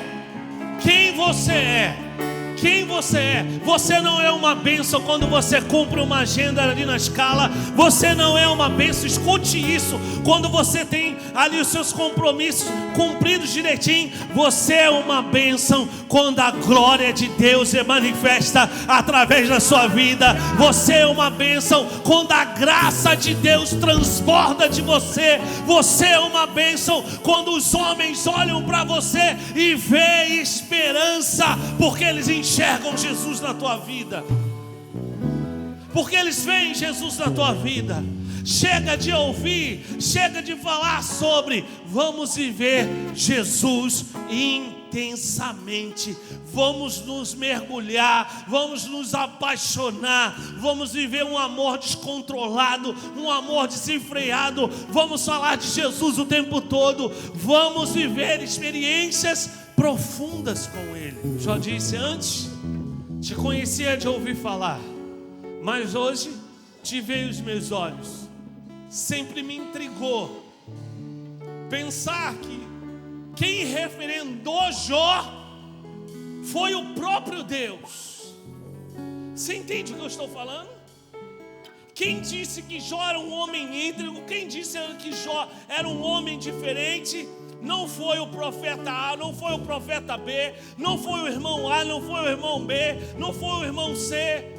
Quem você é? Quem você é? Você não é uma bênção quando você cumpre uma agenda ali na escala. Você não é uma bênção, escute isso. Quando você tem ali os seus compromissos cumpridos direitinho. Você é uma bênção quando a glória de Deus se manifesta através da sua vida. Você é uma bênção quando a graça de Deus transborda de você. Você é uma bênção quando os homens olham para você e veem esperança, porque eles enxergam Jesus na tua vida, porque eles veem Jesus na tua vida. Chega de ouvir, chega de falar sobre. Vamos viver Jesus intensamente. Vamos nos mergulhar, vamos nos apaixonar, vamos viver um amor descontrolado, um amor desenfreado. Vamos falar de Jesus o tempo todo. Vamos viver experiências profundas com Ele. Já disse antes, te conhecia de ouvir falar, mas hoje te veio os meus olhos. Sempre me intrigou pensar que quem referendou Jó foi o próprio Deus. Você entende o que eu estou falando? Quem disse que Jó era um homem íntegro, quem disse que Jó era um homem diferente, não foi o profeta A, não foi o profeta B, não foi o irmão A, não foi o irmão B, não foi o irmão C.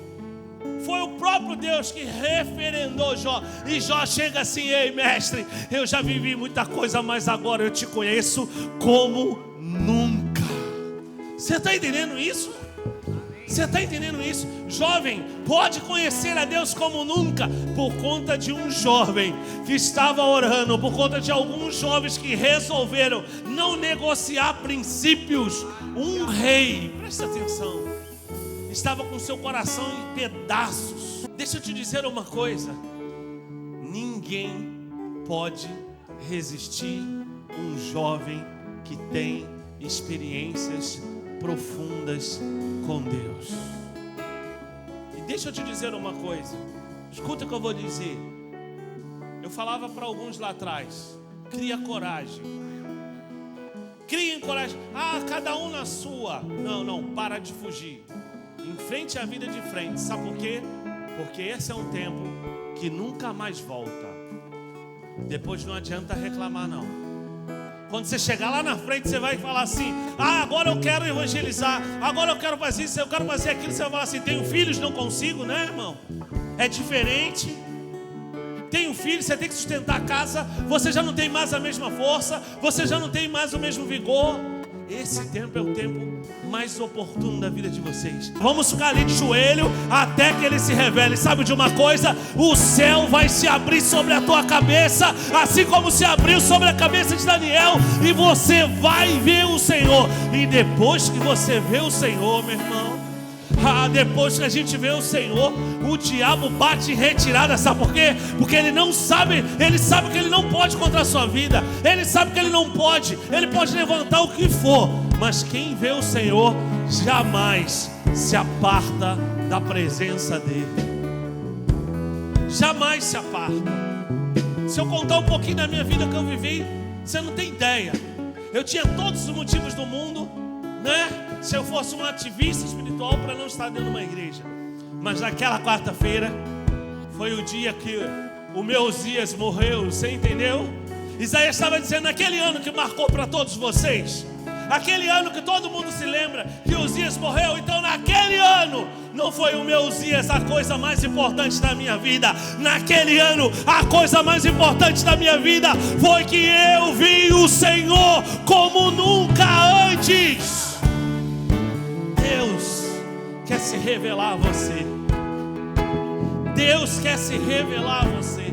Foi o próprio Deus que referendou Jó. E Jó chega assim: ei, mestre, eu já vivi muita coisa, mas agora eu te conheço como nunca. Você está entendendo isso? Você está entendendo isso? Jovem, pode conhecer a Deus como nunca por conta de um jovem que estava orando, por conta de alguns jovens que resolveram não negociar princípios. Um rei, presta atenção, estava com seu coração em pedaços. Deixa eu te dizer uma coisa: ninguém pode resistir um jovem que tem experiências profundas com Deus. E deixa eu te dizer uma coisa, escuta o que eu vou dizer. Eu falava para alguns lá atrás: cria coragem. Criem coragem. Cada um na sua. Não, para de fugir. Enfrente a vida de frente. Sabe por quê? Porque esse é um tempo que nunca mais volta. Depois não adianta reclamar, não. Quando você chegar lá na frente, você vai falar assim: agora eu quero evangelizar, agora eu quero fazer isso, eu quero fazer aquilo. Você vai falar assim: tenho filhos, não consigo, né, irmão? É diferente. Tenho filhos, você tem que sustentar a casa. Você já não tem mais a mesma força, você já não tem mais o mesmo vigor. esse tempo é o tempo mais oportuno da vida de vocês. Vamos ficar ali de joelho até que Ele se revele. Sabe de uma coisa? O céu vai se abrir sobre a tua cabeça, assim como se abriu sobre a cabeça de Daniel, e você vai ver o Senhor. E depois que você vê o Senhor, meu irmão, depois que a gente vê o Senhor, o diabo bate em retirada. Sabe por quê? Porque ele não sabe, ele sabe que ele não pode contra a sua vida. Ele sabe que ele não pode. Ele pode levantar o que for, mas quem vê o Senhor jamais se aparta da presença dele. Jamais se aparta. Se eu contar um pouquinho da minha vida que eu vivi, você não tem ideia. Eu tinha todos os motivos do mundo, né? Se eu fosse um ativista espiritual, para não estar dentro de uma igreja. Mas naquela quarta-feira foi o dia que o meu Uzias morreu. Você entendeu? Isaías estava dizendo, naquele ano que marcou para todos vocês, aquele ano que todo mundo se lembra que Uzias morreu. Então naquele ano não foi o meu Uzias a coisa mais importante da minha vida. Naquele ano a coisa mais importante da minha vida foi que eu vi o Senhor como nunca antes. Deus quer se revelar a você. Deus quer se revelar a você.